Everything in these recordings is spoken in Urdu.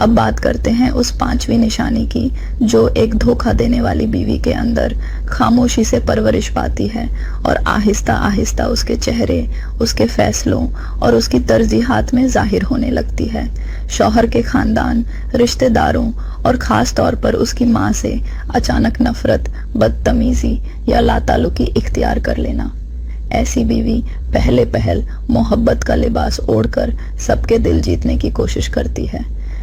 اب بات کرتے ہیں اس 5ویں نشانی کی جو ایک دھوکہ دینے والی بیوی کے اندر خاموشی سے پرورش پاتی ہے اور آہستہ آہستہ اس کے چہرے، اس کے فیصلوں اور اس کی ترجیحات میں ظاہر ہونے لگتی ہے۔ شوہر کے خاندان، رشتہ داروں اور خاص طور پر اس کی ماں سے اچانک نفرت، بدتمیزی یا لاتعلقی اختیار کر لینا۔ ایسی بیوی پہل محبت کا لباس اوڑھ کر سب کے دل جیتنے کی کوشش کرتی ہے،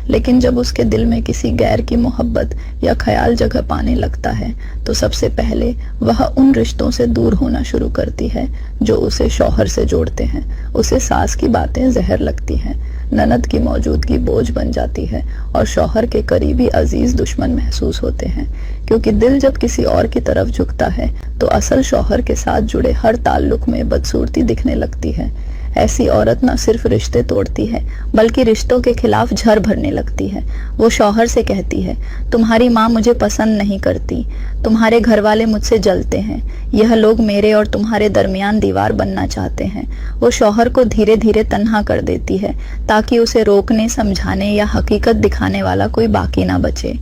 لیکن جب اس کے دل میں کسی غیر کی محبت یا خیال جگہ پانے لگتا ہے تو سب سے پہلے وہ ان رشتوں سے دور ہونا شروع کرتی ہے جو اسے شوہر سے جوڑتے ہیں۔ اسے ساس کی باتیں زہر لگتی ہیں، نند کی موجودگی بوجھ بن جاتی ہے اور شوہر کے قریبی عزیز دشمن محسوس ہوتے ہیں، کیونکہ دل جب کسی اور کی طرف جھکتا ہے تو اصل شوہر کے ساتھ جڑے ہر تعلق میں بدصورتی دکھنے لگتی ہے۔ ایسی عورت نہ صرف رشتے توڑتی ہے بلکہ رشتوں کے خلاف جھر بھرنے لگتی ہے۔ وہ شوہر سے کہتی ہے، تمہاری ماں مجھے پسند نہیں کرتی، تمہارے گھر والے مجھ سے جلتے ہیں، یہ لوگ میرے اور تمہارے درمیان دیوار بننا چاہتے ہیں۔ وہ شوہر کو دھیرے دھیرے تنہا کر دیتی ہے تاکہ اسے روکنے، سمجھانے یا حقیقت دکھانے والا کوئی باقی نہ بچے۔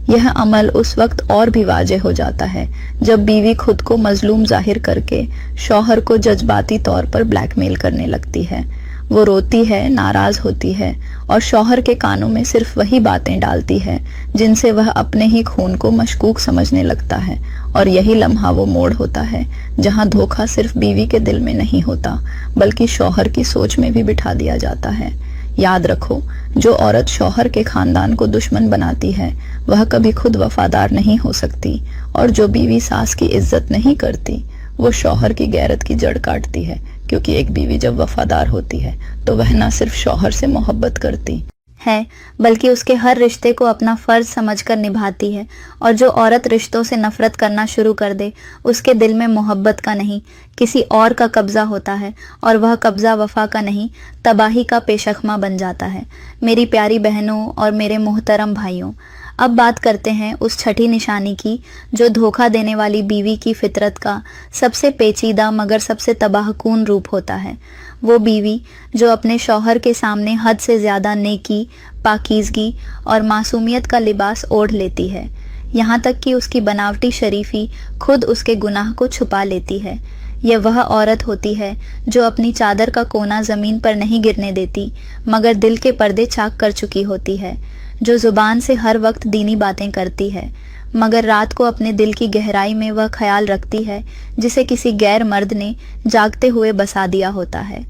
یہ عمل اس وقت اور بھی واضح ہو جاتا ہے جب بیوی خود کو مظلوم ظاہر کر کے شوہر کو جذباتی طور پر بلیک میل کرنے لگتی ہے۔ وہ روتی ہے، ناراض ہوتی ہے اور شوہر کے کانوں میں صرف وہی باتیں ڈالتی ہے جن سے وہ اپنے ہی خون کو مشکوک سمجھنے لگتا ہے، اور یہی لمحہ وہ موڑ ہوتا ہے جہاں دھوکہ صرف بیوی کے دل میں نہیں ہوتا بلکہ شوہر کی سوچ میں بھی بٹھا دیا جاتا ہے۔ یاد رکھو، جو عورت شوہر کے خاندان کو دشمن بناتی ہے وہ کبھی خود وفادار نہیں ہو سکتی، اور جو بیوی ساس کی عزت نہیں کرتی وہ شوہر کی غیرت کی جڑ کاٹتی ہے، کیونکہ ایک بیوی جب وفادار ہوتی ہے تو وہ نہ صرف شوہر سے محبت کرتی ہے بلکہ اس کے ہر رشتے کو اپنا فرض سمجھ کر نبھاتی ہے۔ اور جو عورت رشتوں سے نفرت کرنا شروع کر دے، اس کے دل میں محبت کا نہیں کسی اور کا قبضہ ہوتا ہے، اور وہ قبضہ وفا کا نہیں تباہی کا پیشخمہ بن جاتا ہے۔ میری پیاری بہنوں اور میرے محترم بھائیوں، اب بات کرتے ہیں اس 6ٹھی نشانی کی جو دھوکہ دینے والی بیوی کی فطرت کا سب سے پیچیدہ مگر سب سے تباہ کن روپ ہوتا ہے۔ وہ بیوی جو اپنے شوہر کے سامنے حد سے زیادہ نیکی، پاکیزگی اور معصومیت کا لباس اوڑھ لیتی ہے، یہاں تک کہ اس کی بناوٹی شریفی خود اس کے گناہ کو چھپا لیتی ہے۔ یہ وہ عورت ہوتی ہے جو اپنی چادر کا کونا زمین پر نہیں گرنے دیتی مگر دل کے پردے چاک کر چکی ہوتی ہے، جو زبان سے ہر وقت دینی باتیں کرتی ہے مگر رات کو اپنے دل کی گہرائی میں وہ خیال رکھتی ہے جسے کسی غیر مرد نے جاگتے ہوئے بسا دیا ہوتا ہے۔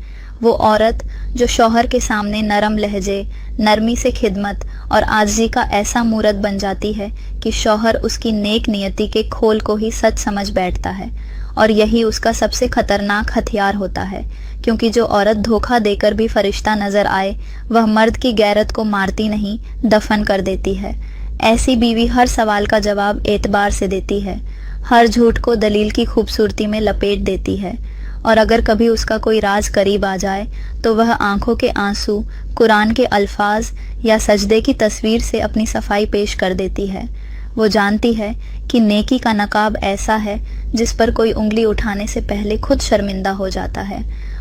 وہ عورت جو شوہر کے سامنے نرم لہجے، نرمی سے خدمت اور عاجزی کا ایسا مورت بن جاتی ہے کہ شوہر اس کی نیک نیتی کے کھول کو ہی سچ سمجھ بیٹھتا ہے، اور یہی اس کا سب سے خطرناک ہتھیار ہوتا ہے، کیونکہ جو عورت دھوکہ دے کر بھی فرشتہ نظر آئے وہ مرد کی غیرت کو مارتی نہیں، دفن کر دیتی ہے۔ ایسی بیوی ہر سوال کا جواب اعتبار سے دیتی ہے، ہر جھوٹ کو دلیل کی خوبصورتی میں لپیٹ دیتی ہے، اور اگر کبھی اس کا کوئی راز قریب آ جائے تو وہ آنکھوں کے آنسو، قرآن کے الفاظ یا سجدے کی تصویر سے اپنی صفائی پیش کر دیتی ہے۔ وہ جانتی ہے کہ نیکی کا نقاب ایسا ہے جس پر کوئی انگلی اٹھانے سے پہلے خود شرمندہ ہو جاتا ہے،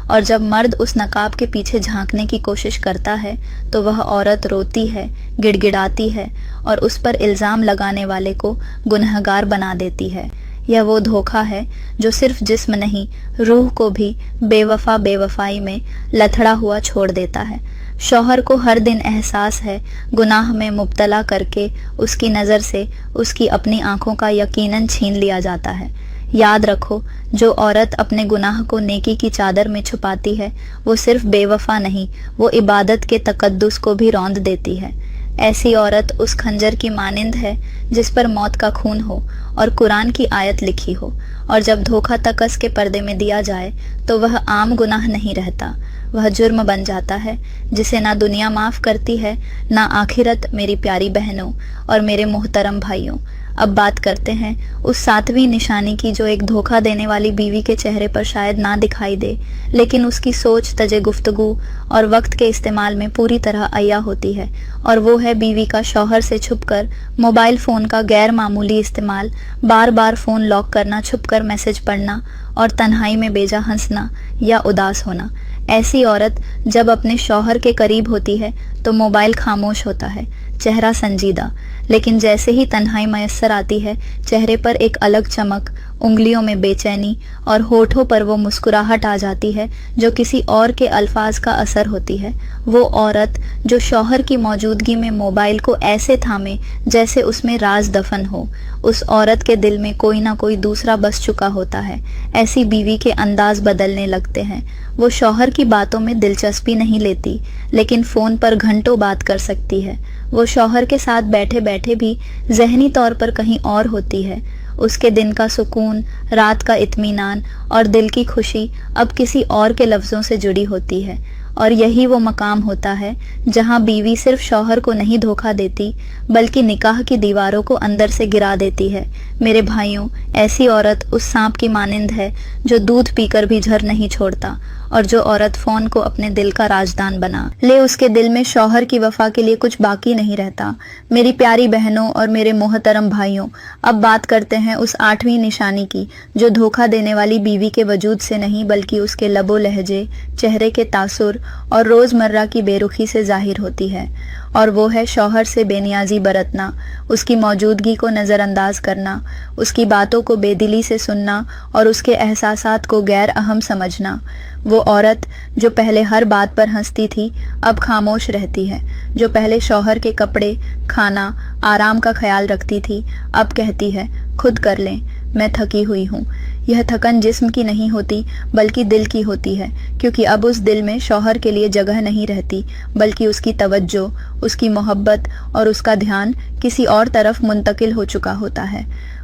اور جب مرد اس نقاب کے پیچھے جھانکنے کی کوشش کرتا ہے تو وہ عورت روتی ہے، گڑ گڑاتی ہے اور اس پر الزام لگانے والے کو گنہگار بنا دیتی ہے۔ یہ وہ دھوکہ ہے جو صرف جسم نہیں، روح کو بھی بے وفائی میں لتھڑا ہوا چھوڑ دیتا ہے۔ شوہر کو ہر دن احساس ہے گناہ میں مبتلا کر کے اس کی نظر سے اس کی اپنی آنکھوں کا یقیناً چھین لیا جاتا ہے۔ یاد رکھو، جو عورت اپنے گناہ کو نیکی کی چادر میں چھپاتی ہے وہ صرف بے وفا نہیں، وہ عبادت کے تقدس کو بھی روند دیتی ہے۔ ایسی عورت اس خنجر کی مانند ہے جس پر موت کا خون ہو اور قرآن کی آیت لکھی ہو، اور جب دھوکہ تکس کے پردے میں دیا جائے تو وہ عام گناہ نہیں رہتا، وہ جرم بن جاتا ہے جسے نہ دنیا معاف کرتی ہے نہ آخرت۔ میری پیاری بہنوں اور میرے محترم بھائیوں، اب بات کرتے ہیں اس 7ویں نشانی کی جو ایک دھوکہ دینے والی بیوی کے چہرے پر شاید نہ دکھائی دے، لیکن اس کی سوچ، تجے گفتگو اور وقت کے استعمال میں پوری طرح عیا ہوتی ہے، اور وہ ہے بیوی کا شوہر سے چھپ کر موبائل فون کا غیر معمولی استعمال، بار بار فون لاک کرنا، چھپ کر میسج پڑھنا اور تنہائی میں بیجا ہنسنا یا اداس ہونا۔ ایسی عورت جب اپنے شوہر کے قریب ہوتی ہے تو موبائل خاموش ہوتا ہے، چہرہ سنجیدہ، لیکن جیسے ہی تنہائی میسر آتی ہے چہرے پر ایک الگ چمک، انگلیوں میں بے چینی اور ہونٹوں پر وہ مسکراہٹ آ جاتی ہے جو کسی اور کے الفاظ کا اثر ہوتی ہے۔ وہ عورت جو شوہر کی موجودگی میں موبائل کو ایسے تھامے جیسے اس میں راز دفن ہو، اس عورت کے دل میں کوئی نہ کوئی دوسرا بس چکا ہوتا ہے۔ ایسی بیوی کے انداز بدلنے لگتے ہیں۔ وہ شوہر کی باتوں میں دلچسپی نہیں لیتی، لیکن فون پر گھنٹوں بات کر سکتی ہے۔ وہ شوہر کے ساتھ بیٹھے بیٹھے بھی ذہنی طور پر کہیں اور ہوتی ہے۔ اس کے دن کا سکون، رات کا اطمینان اور دل کی خوشی اب کسی اور کے لفظوں سے جڑی ہوتی ہے، اور یہی وہ مقام ہوتا ہے جہاں بیوی صرف شوہر کو نہیں دھوکہ دیتی بلکہ نکاح کی دیواروں کو اندر سے گرا دیتی ہے۔ میرے بھائیوں، ایسی عورت اس سانپ کی مانند ہے جو دودھ پی کر بھی جھر نہیں چھوڑتا، اور جو عورت فون کو اپنے دل کا راجدان بنا لے اس کے دل میں شوہر کی وفا کے لیے کچھ باقی نہیں رہتا۔ میری پیاری بہنوں اور میرے محترم بھائیوں، اب بات کرتے ہیں اس 8ویں نشانی کی جو دھوکہ دینے والی بیوی کے وجود سے نہیں بلکہ اس کے لب و لہجے، چہرے کے تاثر اور روزمرہ کی بے رخی سے ظاہر ہوتی ہے، اور وہ ہے شوہر سے بے نیازی برتنا، اس کی موجودگی کو نظر انداز کرنا، اس کی باتوں کو بے دلی سے سننا اور اس کے احساسات کو غیر اہم سمجھنا۔ وہ عورت جو پہلے ہر بات پر ہنستی تھی اب خاموش رہتی ہے، جو پہلے شوہر کے کپڑے، کھانا، آرام کا خیال رکھتی تھی اب کہتی ہے خود کر لیں، میں تھکی ہوئی ہوں۔ یہ تھکن جسم کی نہیں ہوتی بلکہ دل کی ہوتی ہے، کیونکہ اب اس دل میں شوہر کے لیے جگہ نہیں رہتی بلکہ اس کی توجہ، اس کی محبت اور اس کا دھیان کسی اور طرف منتقل ہو چکا ہوتا ہے۔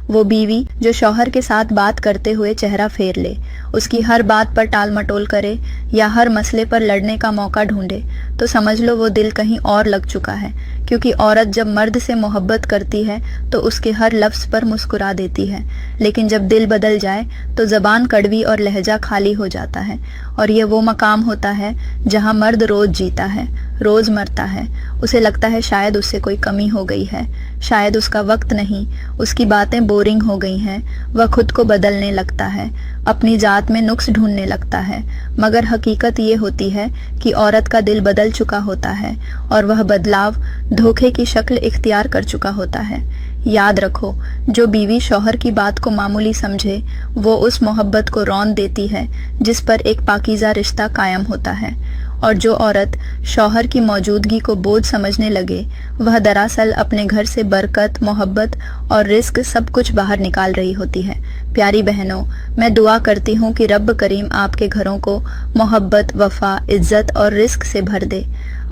وہ بیوی جو شوہر کے ساتھ بات کرتے ہوئے چہرہ پھیر لے، اس کی ہر بات پر ٹال مٹول کرے یا ہر مسئلے پر لڑنے کا موقع ڈھونڈے، تو سمجھ لو وہ دل کہیں اور لگ چکا ہے، کیونکہ عورت جب مرد سے محبت کرتی ہے تو اس کے ہر لفظ پر مسکرا دیتی ہے، لیکن جب دل بدل جائے تو زبان کڑوی اور لہجہ خالی ہو جاتا ہے۔ اور یہ وہ مقام ہوتا ہے جہاں مرد روز جیتا ہے، روز مرتا ہے۔ اسے لگتا ہے شاید اس سے کوئی کمی ہو گئی ہے، شاید اس کا وقت نہیں، اس کی باتیں بورنگ ہو گئی ہیں۔ وہ خود کو بدلنے لگتا ہے، اپنی ذات میں نقص ڈھونڈنے لگتا ہے، مگر حقیقت یہ ہوتی ہے کہ عورت کا دل بدل چکا ہوتا ہے اور وہ بدلاؤ دھوکے کی شکل اختیار کر چکا ہوتا ہے۔ یاد رکھو، جو بیوی شوہر کی بات کو معمولی سمجھے وہ اس محبت کو رون دیتی ہے جس پر ایک پاکیزہ رشتہ قائم ہوتا ہے، اور جو عورت شوہر کی موجودگی کو بوجھ سمجھنے لگے وہ دراصل اپنے گھر سے برکت، محبت اور رزق سب کچھ باہر نکال رہی ہوتی ہے۔ پیاری بہنوں، میں دعا کرتی ہوں کہ رب کریم آپ کے گھروں کو محبت، وفا، عزت اور رزق سے بھر دے۔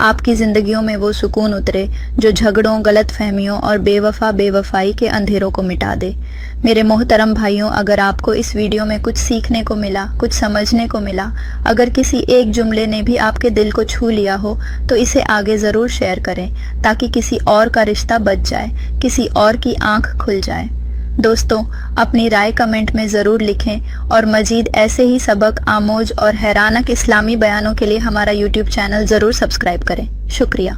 آپ کی زندگیوں میں وہ سکون اترے جو جھگڑوں، غلط فہمیوں اور بے وفائی کے اندھیروں کو مٹا دے۔ میرے محترم بھائیوں، اگر آپ کو اس ویڈیو میں کچھ سیکھنے کو ملا، کچھ سمجھنے کو ملا، اگر کسی ایک جملے نے بھی آپ کے دل کو چھو لیا ہو تو اسے آگے ضرور شیئر کریں تاکہ کسی اور کا رشتہ بچ جائے، کسی اور کی آنکھ کھل جائے۔ دوستوں، اپنی رائے کمنٹ میں ضرور لکھیں اور مزید ایسے ہی سبق آموز اور حیرانک اسلامی بیانوں کے لیے ہمارا YouTube چینل ضرور سبسکرائب کریں۔ شکریہ۔